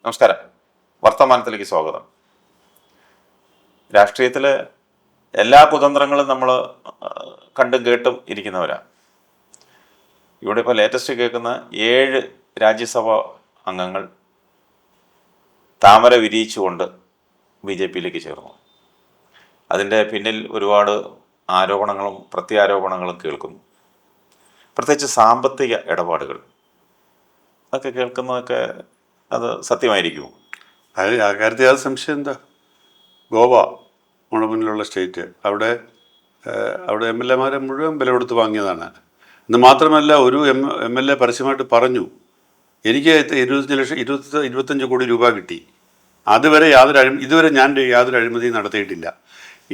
നമസ്കാരം. വർത്തമാനത്തിലേക്ക് സ്വാഗതം. രാഷ്ട്രീയത്തിൽ എല്ലാ കുതന്ത്രങ്ങളും നമ്മൾ കണ്ടും കേട്ടും ഇരിക്കുന്നവരാണ്. ഇവിടെ ഇപ്പോൾ ലേറ്റസ്റ്റ് കേൾക്കുന്ന 7 രാജ്യസഭാ അംഗങ്ങൾ താമര വിരിയിച്ചുകൊണ്ട് BJP-യിലേക്ക് ചേർന്നു. അതിൻ്റെ പിന്നിൽ ഒരുപാട് ആരോപണങ്ങളും പ്രത്യാരോപണങ്ങളും കേൾക്കുന്നു. പ്രത്യേകിച്ച് സാമ്പത്തിക ഇടപാടുകൾ അതൊക്കെ കേൾക്കുന്നതൊക്കെ അത് സത്യമായിരിക്കുമോ? അത് ആ കാര്യത്തിൽ അത് സംശയം എന്താ? ഗോവ നമ്മുടെ മുന്നിലുള്ള സ്റ്റേറ്റ്, അവിടെ MLA-മാരെ മുഴുവൻ വില കൊടുത്ത് വാങ്ങിയതാണ്. എന്ന് മാത്രമല്ല, ഒരു MLA പരസ്യമായിട്ട് പറഞ്ഞു, എനിക്ക് 25 കോടി രൂപ കിട്ടി, ഇതുവരെ ഞാൻ യാതൊരു അഴിമതിയും നടത്തിയിട്ടില്ല,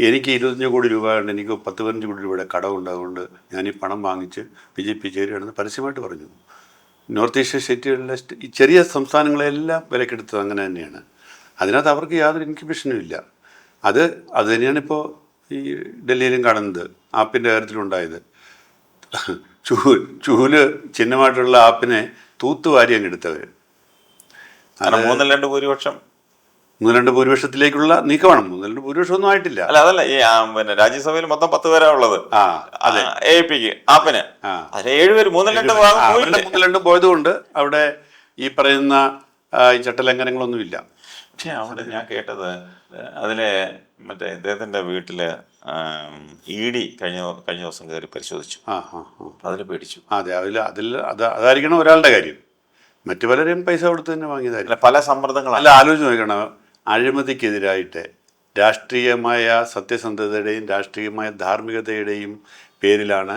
എനിക്ക് 25 കോടി രൂപ ഉണ്ട്, എനിക്ക് 10-15 കോടി രൂപയുടെ കടമുണ്ട്, അതുകൊണ്ട് ഞാൻ ഈ പണം വാങ്ങിച്ച് BJP ചേരുകയാണെന്ന് പരസ്യമായിട്ട് പറഞ്ഞു. നോർത്ത് ഏഷ്യൻ സ്റ്റേറ്റുകളിലെ ഈ ചെറിയ സംസ്ഥാനങ്ങളെല്ലാം വിലക്കെടുത്തത് അങ്ങനെ തന്നെയാണ്. അതിനകത്ത് അവർക്ക് യാതൊരു ഇൻക്യുബേഷനും ഇല്ല. അത് തന്നെയാണ് ഇപ്പോൾ ഈ ഡൽഹിയിലും കാണുന്നത്. ആപ്പിൻ്റെ കാര്യത്തിലുണ്ടായത്, ചൂല് ചിഹ്നമായിട്ടുള്ള ആപ്പിനെ തൂത്തുവാരി അങ്ങ് എടുത്തവർ. 3-2 ഭൂരിപക്ഷം 3-2 ഭൂരിപക്ഷത്തിലേക്കുള്ള നീക്കമാണ്. 3-2 ഭൂരിപക്ഷമൊന്നും ആയിട്ടില്ല. അതല്ല, ഈ രാജ്യസഭയിൽ മൊത്തം 10 പേരാ ഉള്ളത്. AAPക്ക് ആപ്പിന് 7 പേര് 3-2 പോയതുകൊണ്ട് അവിടെ ഈ പറയുന്ന ഈ ചട്ടലംഘനങ്ങളൊന്നുമില്ല. പക്ഷെ അവിടെ ഞാൻ കേട്ടത്, അതിലെ മറ്റേ ഇദ്ദേഹത്തിന്റെ വീട്ടില് ED കഴിഞ്ഞ ദിവസം കയറി പരിശോധിച്ചു. അതിൽ പേടിച്ചു. അതെ, അതായിരിക്കണം ഒരാളുടെ കാര്യം. മറ്റു പലരെയും പൈസ കൊടുത്ത് തന്നെ വാങ്ങിയതായിരിക്കും. പല സമ്മർദ്ദങ്ങളല്ല. ആലോചിച്ച് നോക്കണം, അഴിമതിക്കെതിരായിട്ട് രാഷ്ട്രീയമായ സത്യസന്ധതയുടെയും രാഷ്ട്രീയമായ ധാർമ്മികതയുടെയും പേരിലാണ്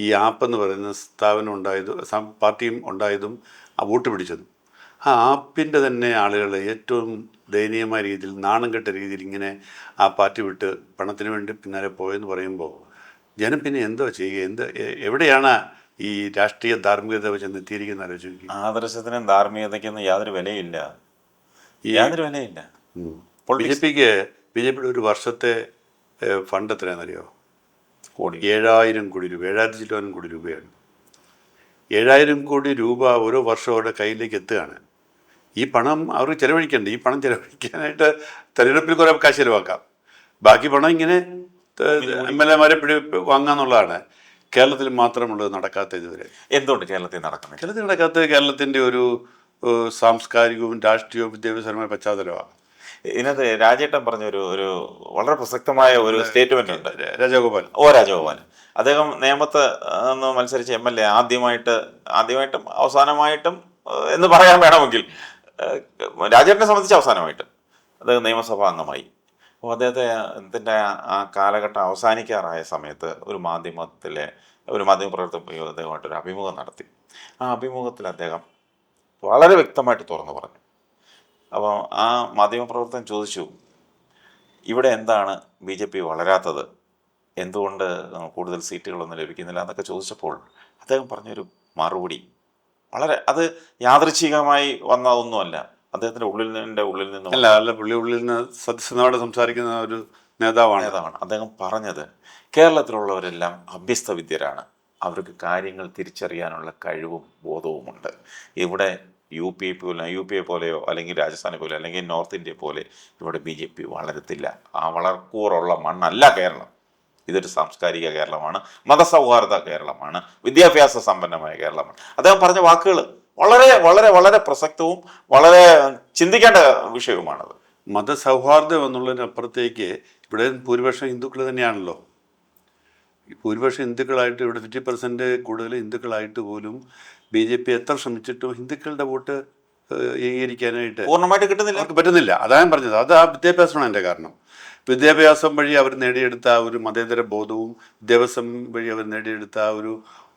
ഈ ആപ്പെന്ന് പറയുന്ന സ്ഥാപനം ഉണ്ടായതും പാർട്ടിയും ഉണ്ടായതും വോട്ട് പിടിച്ചതും. ആ ആപ്പിൻ്റെ തന്നെ ആളുകൾ ഏറ്റവും ദയനീയമായ രീതിയിൽ, നാണം കെട്ട രീതിയിൽ ഇങ്ങനെ ആ പാർട്ടി വിട്ട് പണത്തിന് വേണ്ടി പിന്നാലെ പോയെന്ന് പറയുമ്പോൾ ജനം പിന്നെ എന്തോ ചെയ്യുക? എവിടെയാണ് ഈ രാഷ്ട്രീയ ധാർമ്മികത വെച്ച് എത്തിയിരിക്കുന്ന ആലോചിക്കും. ആദർശത്തിനും ധാർമ്മികതയ്ക്കൊന്നും യാതൊരു വിലയില്ല. BJPയുടെ ഒരു വർഷത്തെ ഫണ്ട് എത്രയാണെന്നറിയോ? 7,000 കോടി രൂപ. 7,000 കോടി രൂപയാണ്. 7,000 കോടി രൂപ ഓരോ വർഷം അവരുടെ കയ്യിലേക്ക് എത്തുകയാണ്. ഈ പണം അവർക്ക് ചിലവഴിക്കണ്ടേ? ഈ പണം ചിലവഴിക്കാനായിട്ട് തെരഞ്ഞെടുപ്പിൽ കുറേ കാശ് ചിലവാക്കാം. ബാക്കി പണം ഇങ്ങനെ MLA-മാരെ വാങ്ങാന്നുള്ളതാണ്. കേരളത്തിൽ മാത്രമുള്ളത് നടക്കാത്ത ഇതുവരെ. എന്തുകൊണ്ട് കേരളത്തിൽ നടക്കാത്തത്? കേരളത്തിൻ്റെ ഒരു സാംസ്കാരികവും രാഷ്ട്രീയവും വിദ്യാഭ്യാസപരമായ പശ്ചാത്തലമാണ്. ഇതിനകത്ത് രാജേട്ടൻ പറഞ്ഞ ഒരു വളരെ പ്രസക്തമായ ഒരു സ്റ്റേറ്റ്മെന്റ് ഉണ്ട്. രാജഗോപാൽ അദ്ദേഹം നേമത്ത് മത്സരിച്ച MLA ആദ്യമായിട്ടും അവസാനമായിട്ടും എന്ന് പറയാൻ വേണമെങ്കിൽ, രാജേട്ടനെ സംബന്ധിച്ച് അവസാനമായിട്ടും അദ്ദേഹം നിയമസഭാ അംഗമായി. അപ്പോൾ അദ്ദേഹത്തിൻ്റെ ആ കാലഘട്ടം അവസാനിക്കാറായ സമയത്ത് ഒരു മാധ്യമപ്രവർത്തകൻ അദ്ദേഹമായിട്ടൊരു അഭിമുഖം നടത്തി. ആ അഭിമുഖത്തിൽ അദ്ദേഹം വളരെ വ്യക്തമായിട്ട് തുറന്നു പറഞ്ഞു. അപ്പോൾ ആ മാധ്യമപ്രവർത്തകൻ ചോദിച്ചു, ഇവിടെ എന്താണ് BJP വളരാത്തത്, എന്തുകൊണ്ട് കൂടുതൽ സീറ്റുകളൊന്നും ലഭിക്കുന്നില്ല എന്നൊക്കെ ചോദിച്ചപ്പോൾ അദ്ദേഹം പറഞ്ഞൊരു മറുപടി അത് യാദൃച്ഛികമായി വന്ന ഒന്നുമല്ല, അദ്ദേഹത്തിൻ്റെ ഉള്ളിൽ നിന്ന് സത്യസന്ധമായിട്ട് സംസാരിക്കുന്ന ഒരു നേതാവാണ്. അദ്ദേഹം പറഞ്ഞത്, കേരളത്തിലുള്ളവരെല്ലാം അഭ്യസ്തവിദ്യരാണ്, അവർക്ക് കാര്യങ്ങൾ തിരിച്ചറിയാനുള്ള കഴിവും ബോധവുമുണ്ട്. ഇവിടെ യു പി എ പോലെയോ അല്ലെങ്കിൽ രാജസ്ഥാനെ പോലെയോ അല്ലെങ്കിൽ നോർത്ത് ഇന്ത്യ പോലെ ഇവിടെ BJP വളരത്തില്ല. ആ വളർക്കൂറുള്ള മണ്ണല്ല കേരളം. ഇതൊരു സാംസ്കാരിക കേരളമാണ്, മതസൗഹാർദ്ദ കേരളമാണ്, വിദ്യാഭ്യാസ സമ്പന്നമായ കേരളമാണ്. അദ്ദേഹം പറഞ്ഞ വാക്കുകൾ വളരെ വളരെ വളരെ പ്രസക്തവും വളരെ ചിന്തിക്കേണ്ട വിഷയവുമാണത്. മതസൗഹാർദ്ദം എന്നുള്ളതിനപ്പുറത്തേക്ക് ഇവിടെ ഭൂരിപക്ഷം ഹിന്ദുക്കൾ തന്നെയാണല്ലോ. ഭൂരിപക്ഷം ഹിന്ദുക്കളായിട്ട്, ഇവിടെ 50% കൂടുതൽ ഹിന്ദുക്കളായിട്ട് പോലും BJP എത്ര ശ്രമിച്ചിട്ടും ഹിന്ദുക്കളുടെ വോട്ട് ഏകീകരിക്കാനായിട്ട് പൂർണ്ണമായിട്ട് കിട്ടുന്നില്ല, അവർക്ക് പറ്റുന്നില്ല. അതാ ഞാൻ പറഞ്ഞത്. ആ വിദ്യാഭ്യാസമാണ് എൻ്റെ കാരണം. വിദ്യാഭ്യാസം വഴി അവർ നേടിയെടുത്ത ആ ഒരു മതേതര ബോധവും വിദ്യാഭ്യാസം വഴി അവർ നേടിയെടുത്ത ആ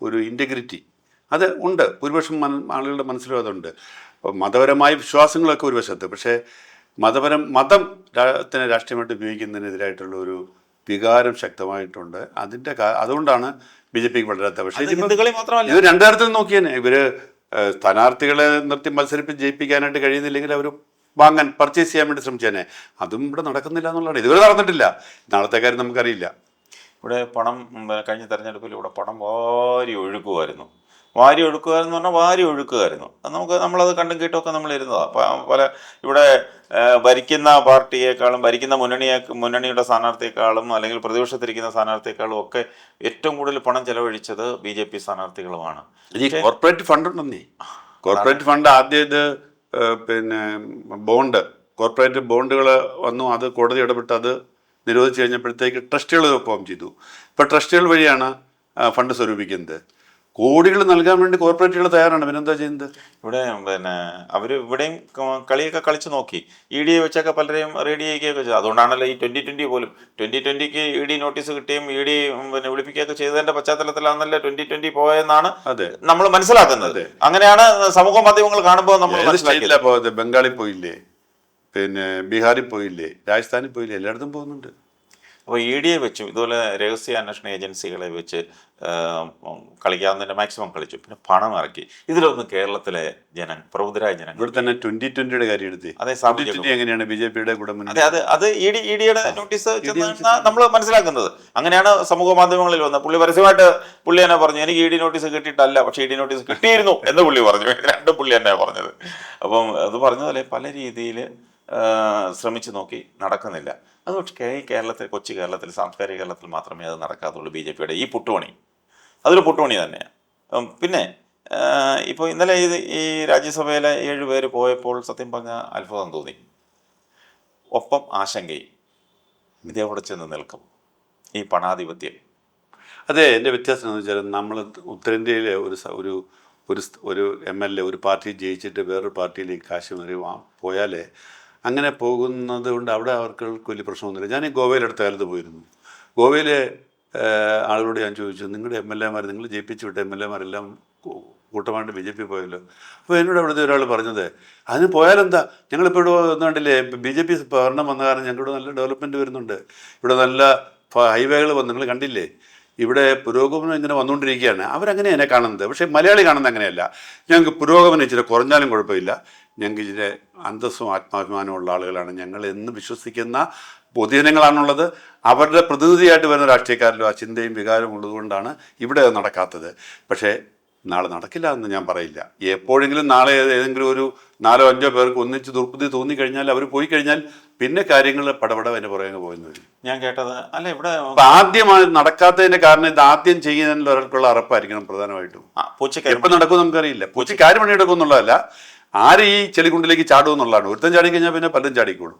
ഒരു ഇൻറ്റഗ്രിറ്റി അത് ഉണ്ട്. ഭൂരിപക്ഷം ആളുകളുടെ മനസ്സിലും അതുണ്ട്. മതപരമായ വിശ്വാസങ്ങളൊക്കെ ഒരു വശത്ത്, പക്ഷേ മതത്തിനെ രാഷ്ട്രീയമായിട്ട് ഉപയോഗിക്കുന്നതിനെതിരായിട്ടുള്ള ഒരു വികാരം ശക്തമായിട്ടുണ്ട്. അതുകൊണ്ടാണ് BJPക്ക് വളരാത്തത്. പക്ഷേ ഇത് രണ്ടു തരത്തിൽ നോക്കിയേനെ. ഇവര് സ്ഥാനാർത്ഥികളെ നിർത്തി മത്സരിപ്പിച്ച് ജയിപ്പിക്കാനായിട്ട് കഴിയുന്നില്ലെങ്കിൽ അവർ പർച്ചേസ് ചെയ്യാൻ വേണ്ടി ശ്രമിച്ചേനെ. അതും ഇവിടെ നടക്കുന്നില്ല എന്നുള്ളതാണ്. ഇതുവരെ നടന്നിട്ടില്ല. നാളത്തെ കാര്യം നമുക്കറിയില്ല. ഇവിടെ കഴിഞ്ഞ തെരഞ്ഞെടുപ്പിൽ ഇവിടെ പണം വാരി ഒഴുകുമായിരുന്നു. വാരി ഒഴുക്കുമായിരുന്നു പറഞ്ഞാൽ വാരി ഒഴുക്കുമായിരുന്നു. അത് നമ്മളത് കണ്ടും കേട്ടൊക്കെ നമ്മൾ ഇരുന്നതാണ്. പല ഇവിടെ ഭരിക്കുന്ന പാർട്ടിയേക്കാളും ഭരിക്കുന്ന മുന്നണിയുടെ സ്ഥാനാർത്ഥിയേക്കാളും അല്ലെങ്കിൽ പ്രതിപക്ഷത്തിരിക്കുന്ന സ്ഥാനാർത്ഥിയേക്കാളും ഒക്കെ ഏറ്റവും കൂടുതൽ പണം ചെലവഴിച്ചത് BJP സ്ഥാനാർത്ഥികളുമാണ്. ഈ കോർപ്പറേറ്റ് ഫണ്ട് ഉണ്ടെന്നേ, കോർപ്പറേറ്റ് ഫണ്ട് ആദ്യം ഇത് പിന്നെ ബോണ്ട്, കോർപ്പറേറ്റ് ബോണ്ടുകൾ വന്നു, അത് കോടതി ഇടപെട്ട് അത് നിരോധിച്ച് കഴിഞ്ഞപ്പോഴത്തേക്ക് ട്രസ്റ്റുകൾ ഫോം ചെയ്തു. ഇപ്പോൾ ട്രസ്റ്റുകൾ വഴിയാണ് ഫണ്ട് സ്വരൂപിക്കുന്നത്. കോടികൾ നൽകാൻ വേണ്ടി കോർപ്പറേറ്റുകൾ തയ്യാറാണ്. പിന്നെന്താ ചെയ്യുന്നത്? ഇവിടെ പിന്നെ അവർ ഇവിടെയും കളിയൊക്കെ കളിച്ചു നോക്കി. ED വെച്ചൊക്കെ പലരെയും റെഡി ചെയ്യുകയൊക്കെ ചെയ്തു. അതുകൊണ്ടാണല്ലോ ഈ 2020 പോലും 2020ക്ക് ED നോട്ടീസ് കിട്ടുകയും ED പിന്നെ വിളിപ്പിക്കുകയൊക്കെ ചെയ്തതിന്റെ പശ്ചാത്തലത്തിലാണല്ലോ 2020 പോയെന്നാണ് നമ്മൾ മനസ്സിലാക്കുന്നത്. അങ്ങനെയാണ് സമൂഹ മാധ്യമങ്ങൾ കാണുമ്പോൾ നമ്മൾ സ്റ്റേറ്റിലാണ് പോയത്. ബംഗാളിൽ പോയില്ലേ, പിന്നെ ബീഹാറിൽ പോയില്ലേ, രാജസ്ഥാനിൽ പോയില്ലേ, എല്ലായിടത്തും പോകുന്നുണ്ട്. അപ്പോൾ ED വെച്ചും ഇതുപോലെ രഹസ്യ അന്വേഷണ ഏജൻസികളെ വെച്ച് കളിക്കാവുന്നതിൻ്റെ മാക്സിമം കളിച്ചു. പിന്നെ പണം ഇറക്കി. ഇതിലൊന്നും കേരളത്തിലെ പ്രബുദ്ധരായ ജനങ്ങൾ ഇവിടെ തന്നെ 2020യുടെ കാര്യം എടുത്ത്, അതെ, എങ്ങനെയാണ് BJPയുടെ കൂടെ അത് EDയുടെ നോട്ടീസ് നമ്മൾ മനസ്സിലാക്കുന്നത്. അങ്ങനെയാണ് സമൂഹ മാധ്യമങ്ങളിൽ വന്നത്. പുള്ളി പരസ്യമായിട്ട് പുള്ളി തന്നെ പറഞ്ഞു, എനിക്ക് ED നോട്ടീസ് കിട്ടിയിട്ടല്ല, പക്ഷേ ED നോട്ടീസ് കിട്ടിയിരുന്നു എന്ന് പുള്ളി പറഞ്ഞു. രണ്ടും പുള്ളി തന്നെയാണ് പറഞ്ഞത്. അപ്പം അത് പറഞ്ഞതുപോലെ പല രീതിയിൽ ശ്രമിച്ചു നോക്കി, നടക്കുന്നില്ല. അത് പക്ഷേ കൊച്ചു കേരളത്തിൽ, സാംസ്കാരിക കേരളത്തിൽ മാത്രമേ അത് നടക്കാത്തുള്ളൂ. BJPയുടെ ഈ പുട്ടുപണി അതൊരു പുട്ടുപണി തന്നെയാണ്. പിന്നെ ഇപ്പോൾ ഇന്നലെ ഈ രാജ്യസഭയിലെ 7 പേര് പോയപ്പോൾ സത്യം പറഞ്ഞാൽ അത്ഭുതം തോന്നി. ഒപ്പം ആശങ്കയും. ഇതെവിടെ ചെന്ന് നിൽക്കും ഈ പണാധിപത്യം? അതെ, എൻ്റെ വ്യത്യാസം എന്ന് വെച്ചാൽ നമ്മൾ ഉത്തരേന്ത്യയിലെ ഒരു MLA ഒരു പാർട്ടി ജയിച്ചിട്ട് വേറൊരു പാർട്ടിയിലേക്ക് കാശ്മീരി പോയാൽ അങ്ങനെ പോകുന്നത് കൊണ്ട് അവിടെ അവർക്ക് വലിയ പ്രശ്നമൊന്നുമില്ല. ഞാൻ ഈ ഗോവയിൽ അടുത്ത കാലത്ത് പോയിരുന്നു. ഗോവയിലെ ആളുകളോട് ഞാൻ ചോദിച്ചു, നിങ്ങളുടെ MLA മാർ, നിങ്ങൾ ജയിപ്പിച്ചു വിട്ട MLA മാരെല്ലാം കൂട്ടമായിട്ട് BJP പോയല്ലോ. അപ്പോൾ എന്നോട് അവിടുത്തെ ഒരാൾ പറഞ്ഞത്, അതിന് പോയാലെന്താ, ഞങ്ങളിപ്പോൾ ഇവിടെ വന്നുകൊണ്ടില്ലേ, BJP ഭരണം വന്ന കാരണം ഞങ്ങളിവിടെ നല്ല ഡെവലപ്മെൻറ്റ് വരുന്നുണ്ട്, ഇവിടെ നല്ല ഹൈവേകൾ വന്നു, നിങ്ങൾ കണ്ടില്ലേ, ഇവിടെ പുരോഗമനം ഇങ്ങനെ വന്നുകൊണ്ടിരിക്കുകയാണ്. അവരങ്ങനെ എന്നെ കാണുന്നത്. പക്ഷേ മലയാളി കാണുന്നത് അങ്ങനെയല്ല. ഞങ്ങൾക്ക് പുരോഗമനം ഇച്ചിരി കുറഞ്ഞാലും കുഴപ്പമില്ല, ഞങ്ങൾക്ക് ഇച്ചിരി അന്തസ്സും ആത്മാഭിമാനവും ഉള്ള ആളുകളാണ്, ഞങ്ങൾ എന്ന് വിശ്വസിക്കുന്ന പൊതുജനങ്ങളാണുള്ളത്. അവരുടെ പ്രതിനിധിയായിട്ട് വരുന്ന രാഷ്ട്രീയക്കാരിലും ആ ചിന്തയും വികാരവും ഉള്ളതുകൊണ്ടാണ് ഇവിടെ അത് നടക്കാത്തത്. പക്ഷേ നാളെ നടക്കില്ല എന്ന് ഞാൻ പറയില്ല. എപ്പോഴെങ്കിലും നാളെ ഏതെങ്കിലും ഒരു 4-5 പേർക്ക് ഒന്നിച്ച് ദുർബുദ്ധി തോന്നിക്കഴിഞ്ഞാൽ, അവർ പോയി കഴിഞ്ഞാൽ പിന്നെ കാര്യങ്ങൾ പടപട അതിൻ്റെ പുറകെ പോയെന്ന് വരും. ഞാൻ കേട്ടത് അല്ല, ഇവിടെ ആദ്യമായി നടക്കാത്തതിന്റെ കാരണം ഇത് ആദ്യം ചെയ്യുന്നതിൽ ഒരാൾക്കുള്ള അറപ്പായിരിക്കണം പ്രധാനമായിട്ടും. എപ്പോൾ നടക്കും നമുക്കറിയില്ല. പൂച്ചയ്ക്ക് ആര് പണിയെടുക്കും എന്നുള്ളതല്ല, ആര് ഈ ചെളിക്കുണ്ടിലേക്ക് ചാടും എന്നുള്ളതാണ്. ഒരുത്തൻ ചാടി കഴിഞ്ഞാൽ പിന്നെ പലരും ചാടിക്കോളും.